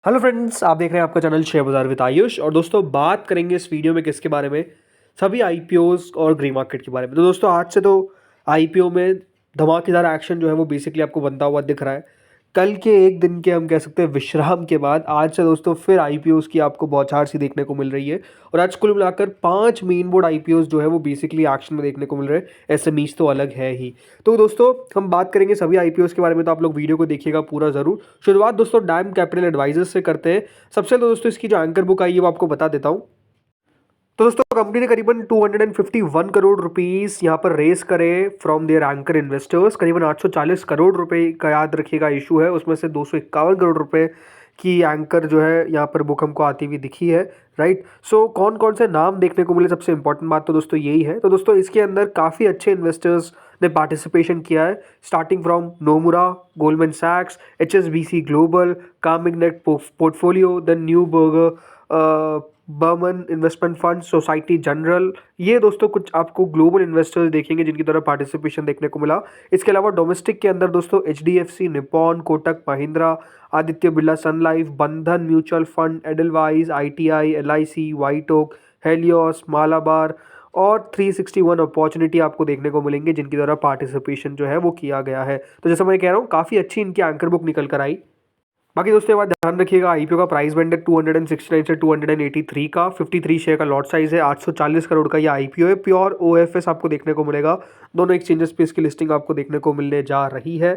Hello friends, आप देख रहे हैं आपका चैनल शेयर बाजार विद आयुष। और दोस्तों बात करेंगे इस वीडियो में किसके बारे में, सभी आईपीओस और ग्रे मार्केट के बारे में। तो दोस्तों आज से तो आईपीओ में धमाकेदार एक्शन जो है वो बेसिकली आपको बनता हुआ दिख रहा है। कल के एक दिन के हम कह सकते हैं विश्राम के बाद आज से दोस्तों फिर आईपीओस की आपको बौछार सी देखने को मिल रही है। और आज कुल मिलाकर 5 मेन बोर्ड आईपीओस जो है वो बेसिकली एक्शन में देखने को मिल रहे हैं। एसएमईज तो अलग है ही। तो दोस्तों हम बात करेंगे सभी आईपीओस के बारे में, तो आप लोग वीडियो को देखिएगा पूरा जरूर। शुरुआत दोस्तों डैम कैपिटल एडवाइजर्स से करते हैं। सबसे पहले दोस्तों इसकी जो एंकर बुक आई है वो आपको बता देता हूँ। तो दोस्तों कंपनी ने करीबन 251 करोड़ रुपीस यहाँ पर रेस करे फ्रॉम देयर एंकर इन्वेस्टर्स। करीबन 840 करोड़ रुपए का याद रखिएगा इशू है, उसमें से 251 करोड़ रुपए की एंकर जो है यहाँ पर बुक हमको आती हुई दिखी है। राइट, सो कौन कौन से नाम देखने को मिले, सबसे इंपॉर्टेंट बात तो दोस्तों यही है। तो दोस्तों इसके अंदर काफ़ी अच्छे इन्वेस्टर्स ने पार्टिसिपेशन किया है, स्टार्टिंग फ्रॉम नोमुरा, गोल्डमैन सैक्स, एचएसबीसी ग्लोबल, कामिगनेट portfolio, then Neuberger, Berman investment fund, Societe Generale. ये दोस्तों कुछ आपको ग्लोबल इन्वेस्टर्स देखेंगे जिनकी तरफ पार्टिसिपेशन देखने को मिला। इसके अलावा डोमेस्टिक के अंदर दोस्तों HDFC, Nippon, Kotak Mahindra, Aditya Birla Sun Life, Bandhan mutual fund, Edelweiss, ITI, LIC, White Oak, Helios, Malabar और 361 अपॉर्चुनिटी आपको देखने को मिलेंगे जिनकी द्वारा पार्टिसिपेशन जो है वो किया गया है। तो जैसा मैं कह रहा हूँ काफ़ी अच्छी इनकी एंकर बुक निकल कर आई। बाकी दोस्तों ये बात ध्यान रखिएगा, आईपीओ का प्राइस बैंड है 269 से 283 का। 53 शेयर का लॉट साइज है, 840 करोड़ का ये आईपीओ है। प्योर ओएफएस आपको देखने को मिलेगा। दोनों एक्सचेंजेस पे इसकी लिस्टिंग आपको देखने को मिलने जा रही है।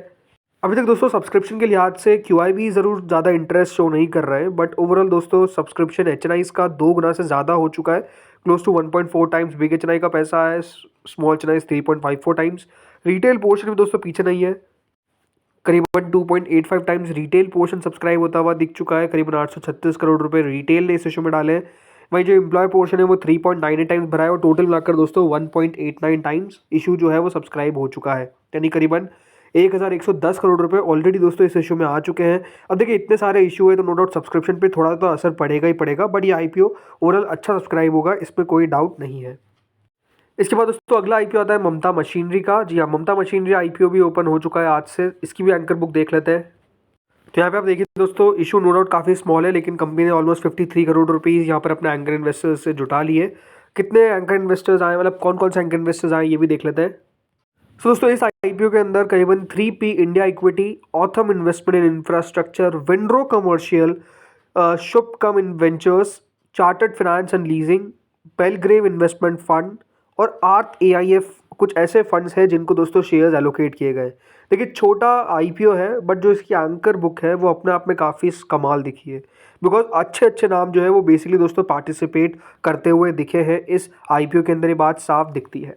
अभी तक दोस्तों सब्सक्रिप्शन के लिहाज से क्यूआईबी ज़रूर ज़्यादा इंटरेस्ट शो नहीं कर रहे हैं, बट ओवरऑल दोस्तों सब्सक्रिप्शन एचएनआई का 2 गुना से ज़्यादा हो चुका है। Close to 1.4 times big HNI का पैसा है, small HNI 3.54 times. Retail portion भी दोस्तों पीछे नहीं है, करीबन 2.85 टाइम्स रिटेल पोर्शन सब्सक्राइब होता हुआ दिख चुका है। करीबन 836 करोड़ रुपए रिटेल ने इस इशू में डाले हैं। वहीं जो एम्प्लॉय पोर्शन है वो 3.98 टाइम्स भरा है और टोटल मिलाकर दोस्तों 1.89 टाइम्स इशू जो है वो सब्सक्राइब हो चुका है। यानी करीबन 1110 करोड़ रुपए ऑलरेडी दोस्तों इस इशू में आ चुके हैं। अब देखिए इतने सारे इशू है तो नो डाउट सब्सक्रिप्शन पे थोड़ा तो असर पड़ेगा ही पड़ेगा, बट ये आईपीओ ओवरऑल अच्छा सब्सक्राइब होगा, इसमें कोई डाउट नहीं है। इसके बाद दोस्तों अगला आईपीओ आता है ममता मशीनरी का। जी हाँ, ममता मशीनरी आईपीओ भी ओपन हो चुका है आज से। इसकी भी एंकर बुक देख लेते हैं। तो यहाँ पे आप देखिए दोस्तों इशू नो डाउट काफ़ी स्मॉल है, लेकिन कंपनी ने ऑलमोस्ट 53 करोड़ रुपीज़ यहाँ पर अपने एंकर इन्वेस्टर्स से जुटा लिए। कितने एंकर इन्वेस्टर्स आए, मतलब कौन कौन से एंकर इन्वेस्टर्स आए ये भी देख लेते हैं। तो दोस्तों इस आईपीओ के अंदर करीबन 3P India equity, Authum investment in infrastructure, Windrow commercial, Shubhkam in ventures, chartered finance and leasing, Belgrave investment fund और आर्थ एआईएफ कुछ ऐसे फंड्स हैं जिनको दोस्तों शेयर्स एलोकेट किए गए। देखिए छोटा आईपीओ है, बट जो इसकी एंकर बुक है वो अपने आप में काफ़ी कमाल दिखी है, बिकॉज अच्छे अच्छे नाम जो है वो बेसिकली दोस्तों पार्टिसिपेट करते हुए दिखे हैं इस आईपीओ के अंदर। ये बात साफ दिखती है।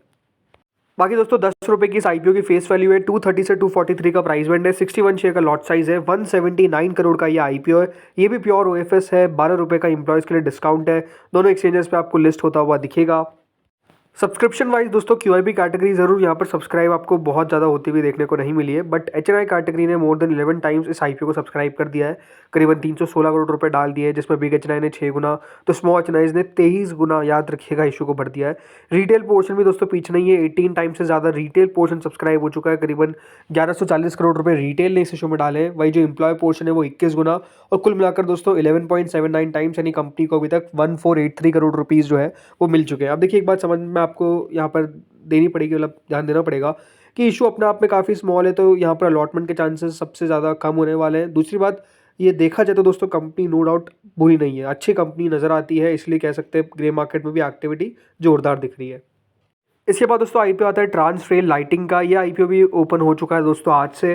बाकी दोस्तों 10 रुपए की इस आईपीओ की फेस वैल्यू है, 230 से 243 का प्राइस बैंड है, 61 शेयर का लॉट साइज है, 179 करोड़ का ये आईपीओ है। ये भी प्योर ओएफएस है, 12 रुपए का इंप्लॉयज के लिए डिस्काउंट है। दोनों एक्सचेंजेस पे आपको लिस्ट होता हुआ दिखेगा। सब्सक्रिप्शन वाइज दोस्तों क्यूआईबी कैटेगरी जरूर यहाँ पर सब्सक्राइब आपको बहुत ज़्यादा होती हुई देखने को नहीं मिली है, बट एचएनआई कैटेगरी ने मोर देन 11 टाइम्स इस आईपीओ को सब्सक्राइब कर दिया है। करीबन 316 करोड़ रुपए डाल दिए, जिसमें बिग एचएनआई ने 6 गुना तो स्मॉल एचएनआई ने 23 गुना याद रखिएगा इशू को भर दिया है। रिटेल पोर्शन भी दोस्तों पीछे नहीं है, 18 टाइम्स से ज़्यादा रिटेल पोर्शन सब्सक्राइब हो चुका है। करीबन 1140 करोड़ रुपए रिटेल ने इस इशू में डाले हैं। वही जो एम्प्लॉय पोर्शन है वो 21 गुना और कुल मिलाकर दोस्तों 11.79 टाइम्स, यानी कंपनी को अभी तक 1483 करोड़ रुपीज़ जो है वो मिल चुके हैं। अब देखिए एक बात समझ में आपको यहाँ पर देनी पड़ेगी, मतलब ध्यान देना पड़ेगा कि इशू अपने आप में काफ़ी स्मॉल है, तो यहाँ पर अलॉटमेंट के चांसेस सबसे ज़्यादा कम होने वाले हैं। दूसरी बात ये देखा जाए तो दोस्तों कंपनी नो डाउट बुरी नहीं है, अच्छी कंपनी नज़र आती है, इसलिए कह सकते हैं ग्रे मार्केट में भी एक्टिविटी जोरदार दिख रही है। इसके बाद दोस्तों आईपीओ आता है ट्रांसरेल लाइटिंग का। ये आईपीओ भी ओपन हो चुका है दोस्तों आज से।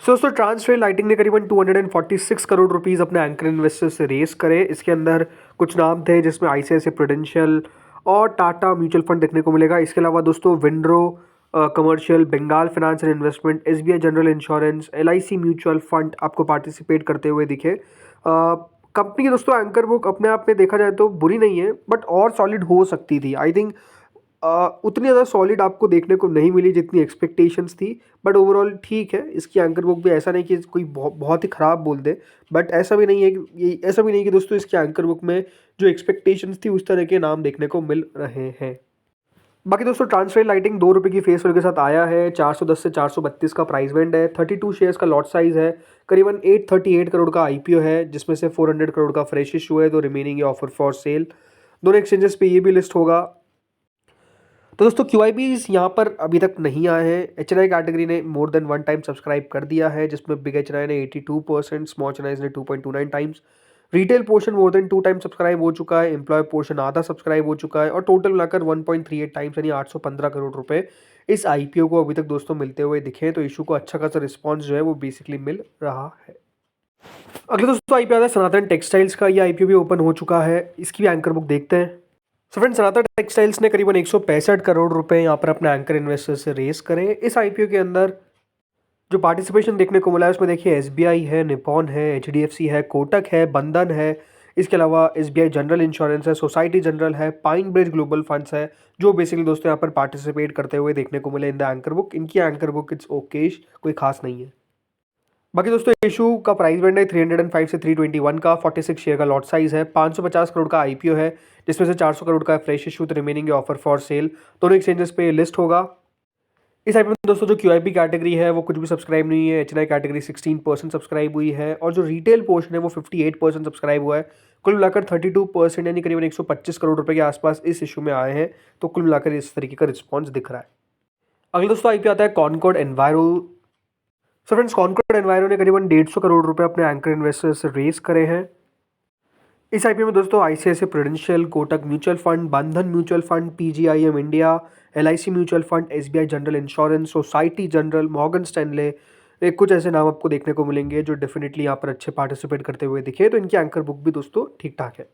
दोस्तों ट्रांसरेल लाइटिंग ने करीबन 246 करोड़ रुपीस अपने एंकर इन्वेस्टर से रेस करे। इसके अंदर कुछ नाम थे जिसमें आईसीआईसीआई प्रूडेंशियल और टाटा म्यूचुअल फंड देखने को मिलेगा। इसके अलावा दोस्तों Windrow commercial, Bengal finance and investment, SBI general insurance, LIC mutual fund आपको पार्टिसिपेट करते हुए दिखे। कंपनी की दोस्तों एंकर बुक अपने आप में देखा जाए तो बुरी नहीं है, बट और सॉलिड हो सकती थी। आई थिंक उतनी ज़्यादा सॉलिड आपको देखने को नहीं मिली जितनी एक्सपेक्टेशंस थी, बट ओवरऑल ठीक है। इसकी एंकर बुक भी ऐसा नहीं कि कोई बहुत ही ख़राब बोल दे, बट ऐसा भी नहीं है कि ऐसा भी नहीं कि दोस्तों इसकी एंकर बुक में जो एक्सपेक्टेशंस थी उस तरह के नाम देखने को मिल रहे हैं। बाकी दोस्तों ट्रांसरेल लाइटिंग 2 रुपये की फेस वैल्यू के साथ आया है। 410 से 432 का प्राइस बैंड है। 32 शेयर्स का लॉट साइज है। करीबन 838 करोड़ का आईपीओ है, जिसमें से 400 करोड़ का फ्रेश इशू है, तो रिमेनिंग ये ऑफर फॉर सेल। दोनों एक्सचेंजेस पे ये भी लिस्ट होगा। तो दोस्तों QIBs यहाँ पर अभी तक नहीं आए हैं। HNI कैटेगरी ने मोर देन 1 टाइम सब्सक्राइब कर दिया है, जिसमें बिग HNI ने 82%, स्मॉल HNI ने 2.29 times. Retail portion more than 2 time subscribe हो चुका है। एम्प्लॉय पोर्शन आधा सब्सक्राइब हो चुका है और टोटल मिलाकर 1.38 टाइम्स यानी 815 करोड़ रुपए इस आईपीओ को अभी तक दोस्तों मिलते हुए दिखे। तो इशू को अच्छा खासा रिस्पॉन्स जो है वो बेसिकली मिल रहा है। अगले दोस्तों आईपीओ आता है सनातन टेक्सटाइल्स का। ये आईपीओ भी ओपन हो चुका है। इसकी भी एंकर बुक देखते हैं। सो फ्रेंड्स, सनातन टेक्सटाइल्स ने करीबन 165 करोड़ रुपए यहाँ पर अपने एंकर इन्वेस्टर से रेस करे। इस आईपीओ के अंदर जो पार्टिसिपेशन देखने को मिला है उसमें देखिए SBI है, निपॉन है, HDFC है, कोटक है, बंधन है। इसके अलावा SBI जनरल इंश्योरेंस है, सोसाइटी जनरल है, पाइन ब्रिज ग्लोबल फंड्स है, जो बेसिकली दोस्तों यहाँ पर पार्टिसिपेट करते हुए देखने को मिले इन द एंकर बुक। इनकी एंकर बुक इट्स ओकेश, कोई खास नहीं है। बाकी दोस्तों इशू का प्राइस बैंड है 305 से 321 का। 46 शेयर का लॉट साइज है। 550 करोड़ का आईपीओ है, जिसमें से 400 करोड़ का फ्रेश इशू, तो रिमेनिंग ऑफर फॉर सेल। दोनों एक्सचेंजेस पे लिस्ट होगा। इस आईपीओ में दोस्तों जो QIB कैटेगरी है वो कुछ भी सब्सक्राइब नहीं है। HNI कैटेगरी 16% सब्सक्राइब हुई है और जो रिटेल पोर्शन है वो 58% सब्सक्राइब हुआ है। कुल मिलाकर 32% यानी करीबन 125 करोड़ रुपए के आसपास इस इशू में आए हैं। तो कुल मिलाकर इस तरीके का रिस्पॉन्स दिख रहा है। अगले दोस्तों आईपीओ आता है Concord Enviro. So friends, Concord Enviro ने करीबन 150 करोड़ रुपए अपने एंकर इन्वेस्टर्स से रेस करे हैं। इस आईपीओ में दोस्तों ICICI Prudential, Kotak mutual fund, Bandhan mutual fund, PGIM India, LIC mutual fund, SBI general insurance, Societe Generale, Morgan Stanley, एक कुछ ऐसे नाम आपको देखने को मिलेंगे जो डेफिनेटली यहाँ पर अच्छे पार्टिसिपेट करते हुए दिखे। तो इनकी एंकर बुक भी दोस्तों ठीक ठाक है।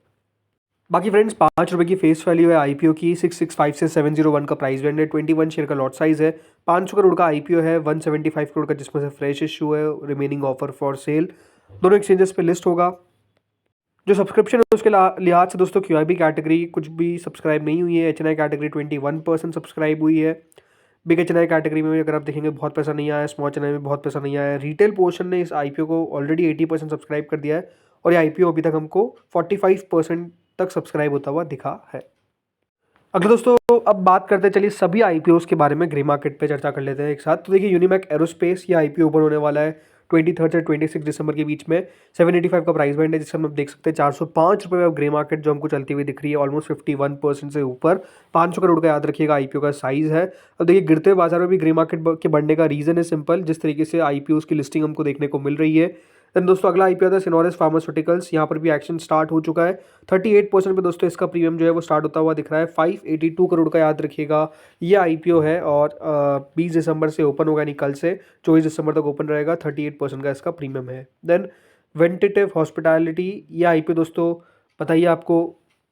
बाकी फ्रेंड्स, 5 रुपये की फेस वैल्यू है आईपीओ की। 665 से 701 का प्राइस बैंड है। 21 शेयर का लॉट साइज है। 500 करोड़ का आईपीओ है। 175 करोड़ का जिसमें से फ्रेश इशू है, रिमेनिंग ऑफर फॉर सेल। दोनों एक्सचेंजेस पे लिस्ट होगा। जो सब्सक्रिप्शन है उसके लिहाज से दोस्तों QIB कैटेगरी कुछ भी सब्सक्राइब नहीं हुई है। HNI कैटेगरी 21% सब्सक्राइब हुई है। बिग HNI कैटेगरी में अगर आप देखेंगे बहुत पैसा नहीं आया। स्मॉल HNI में बहुत पैसा नहीं आया। रिटेल पोर्शन ने इस आईपीओ को ऑलरेडी 80% सब्सक्राइब कर दिया है और ये आईपीओ अभी तक हमको 45% तक सब्सक्राइब होता हुआ दिखा है। अगले दोस्तों अब बात करते हैं, चलिए सभी आईपीओस के बारे में ग्रे मार्केट पे चर्चा कर लेते हैं एक साथ। तो देखिए यूनिमैक एरोस्पेस, ये आईपीओ ओपन होने वाला है 23 से 26 दिसंबर के बीच में। 785 का प्राइस बैंड है, जिससे हम अब देख सकते हैं 405 रुपये में ग्रे मार्केट जो हमको चलती हुई दिख रही है, ऑलमोस्ट 51% से ऊपर। 500 करोड़ का याद रखिएगा आईपीओ का साइज है। अब देखिए गिरते हुए बाजार में भी ग्रे मार्केट के बढ़ने का रीज़न है सिंपल, जिस तरीके से आईपीओस की लिस्टिंग हमको देखने को मिल रही है। देन दोस्तों अगला आईपीओ था सिनोरिस फार्मास्यूटिकल्स। यहाँ पर भी एक्शन स्टार्ट हो चुका है। 38% पे दोस्तों इसका प्रीमियम जो है वो स्टार्ट होता हुआ दिख रहा है। 582 करोड़ का याद रखिएगा ये आईपीओ है और 20 दिसंबर से ओपन होगा, यानी कल से 24 दिसंबर तक ओपन रहेगा। 38% का इसका प्रीमियम है। देन वेंटिटिव हॉस्पिटैलिटी, ये आईपीओ दोस्तों बताइए आपको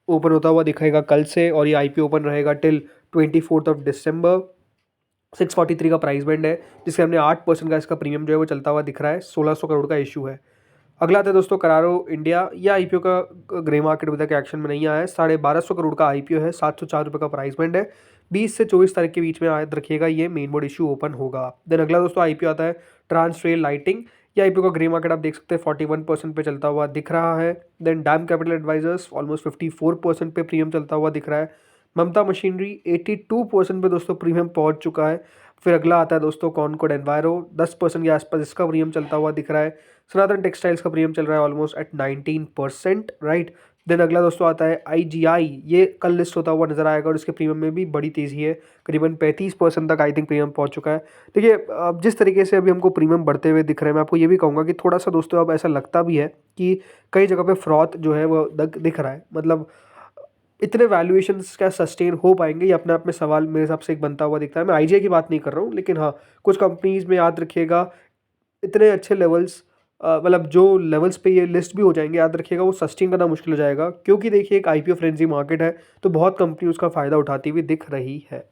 ओपन होता हुआ दिखाएगा कल से, और ये आईपीओ ओपन रहेगा टिल 24 दिसंबर। 643 का प्राइस बैंड है, जिसके हमने 8% का इसका प्रीमियम जो है वो चलता हुआ दिख रहा है। 1600 करोड़ का इशू है। अगला आता है दोस्तों करारो इंडिया। यह आईपीओ का ग्रे मार्केट अभी तक एक्शन में नहीं आया है। 1250 करोड़ का आईपीओ है। 704 रुपये का प्राइस बैंड है। 20 से 24 तारीख के बीच में याद रखिएगा ये मेन बोर्ड इशू ओपन होगा। देन अगला दोस्तों आईपीओ आता है ट्रांसरेल लाइटिंग। ये आईपीओ का ग्रे मार्केट आप देख सकते हैं 41% पे चलता हुआ दिख रहा है। Then Dam Capital Advisors almost 54% पे प्रीमियम चलता हुआ दिख रहा है। ममता मशीनरी 82% पे दोस्तों प्रीमियम पहुंच चुका है। फिर अगला आता है दोस्तों कॉनकॉर्ड एनवायरो, 10% के आसपास इसका प्रीमियम चलता हुआ दिख रहा है। सनातन टेक्सटाइल्स का प्रीमियम चल रहा है ऑलमोस्ट एट 19%, राइट। देन अगला दोस्तों आता है IGI। ये कल लिस्ट होता हुआ नजर आएगा और इसके प्रीमियम में भी बड़ी तेज़ी है। करीबन 35% तक आई थिंक प्रीमियम पहुंच चुका है। देखिए अब जिस तरीके से अभी हमको प्रीमियम बढ़ते हुए दिख रहे हैं, मैं आपको ये भी कहूँगा कि थोड़ा सा दोस्तों अब ऐसा लगता भी है कि कई जगह पे फ्रॉथ जो है वो दिख रहा है। मतलब इतने वैल्यूएशंस क्या सस्टेन हो पाएंगे, ये अपने आप में सवाल मेरे हिसाब से एक बनता हुआ दिखता है। मैं IGI की बात नहीं कर रहा हूँ, लेकिन हाँ कुछ कंपनीज में याद रखिएगा इतने अच्छे लेवल्स, मतलब जो लेवल्स पे ये लिस्ट भी हो जाएंगे, याद रखिएगा वो सस्टेन करना मुश्किल हो जाएगा, क्योंकि देखिए एक आईपीओ फ्रेंजी मार्केट है, तो बहुत कंपनी उसका फ़ायदा उठाती हुई दिख रही है।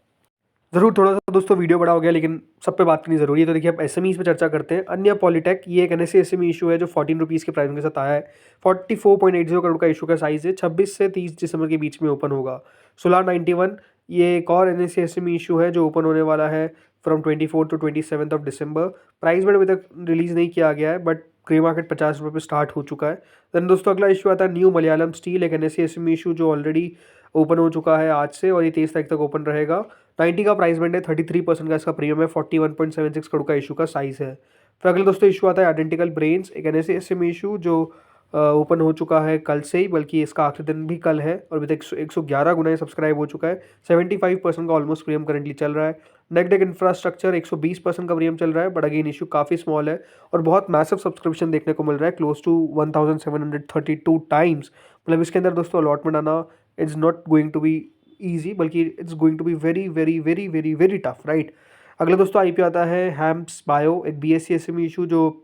ज़रूर थोड़ा सा दोस्तों वीडियो बड़ा हो गया, लेकिन सब पे बात करनी ज़रूरी है। तो देखिए अब SMEs पे चर्चा करते हैं। अन्य पॉलीटेक, ये एक NSE SME इशू है जो 14 रुपीज़ के प्राइस के साथ आया है। 44.80 करोड़ का इशू का साइज़ है। 26 से 30 दिसंबर के बीच में ओपन होगा। सोलार 91, ये एक और NSE SME इशू है जो ओपन होने वाला है from 24 to 27 December. Price band अभी तक रिलीज़ नहीं किया गया है, बट ग्रे मार्केट 50 रुपये पे स्टार्ट हो चुका है। देन दोस्तों अगला इशू आता है न्यू मलयालम स्टील, एक NSE SME इशू जो ऑलरेडी ओपन हो चुका है आज से और ये 23 तारीख तक ओपन रहेगा। 90 का प्राइस बैंड है, 33% का इसका प्रीमियम है, 41.76 करोड़ का इशू का साइज़ है। फिर अगले दोस्तों इशू आता है आइडेंटिकल ब्रेन्स, एक NSE इशू जो ओपन हो चुका है कल से ही, बल्कि इसका आखिरी दिन भी कल है और अभी तक 111 गुना सब्सक्राइब हो चुका है। 75% का ऑलमोस्ट प्रीमियम करंटली चल रहा है। नेगडेक इंफ्रास्ट्रक्चर 120% का प्रीमियम चल रहा है, बट अगेन इशू काफ़ी स्मॉल है और बहुत मैसिव सब्सक्रिप्शन देखने को मिल रहा है, क्लोज टू 1732 टाइम्स। मतलब इसके अंदर दोस्तों अलॉटमेंट आना it's not going to be easy, बल्कि it's going to be very very very very very tough, right. अगला दोस्तों आईपीओ आता है हैम्स बायो, एक BSE SME इशू जो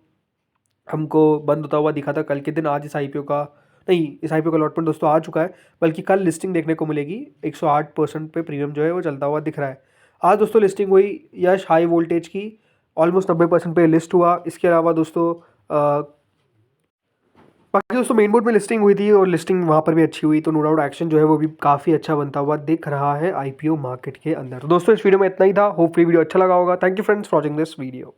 हमको बंद होता हुआ दिखा था कल के दिन। आज इस आईपीओ का अलॉटमेंट दोस्तों आ चुका है, बल्कि कल लिस्टिंग देखने को मिलेगी। 108% पे प्रीमियम जो है वो चलता हुआ दिख रहा है। आज दोस्तों लिस्टिंग हुई यश हाई वोल्टेज की, ऑलमोस्ट 90% पे लिस्ट हुआ। इसके अलावा दोस्तों बाकी दोस्तों मेन बोर्ड में लिस्टिंग हुई थी और लिस्टिंग वहाँ पर भी अच्छी हुई, तो नो डाउट एक्शन जो है वो भी काफ़ी अच्छा बनता हुआ दिख रहा है आईपीओ मार्केट के अंदर। तो दोस्तों इस वीडियो में इतना ही था, होपफुली वीडियो अच्छा लगा होगा। Thank you friends for watching this video.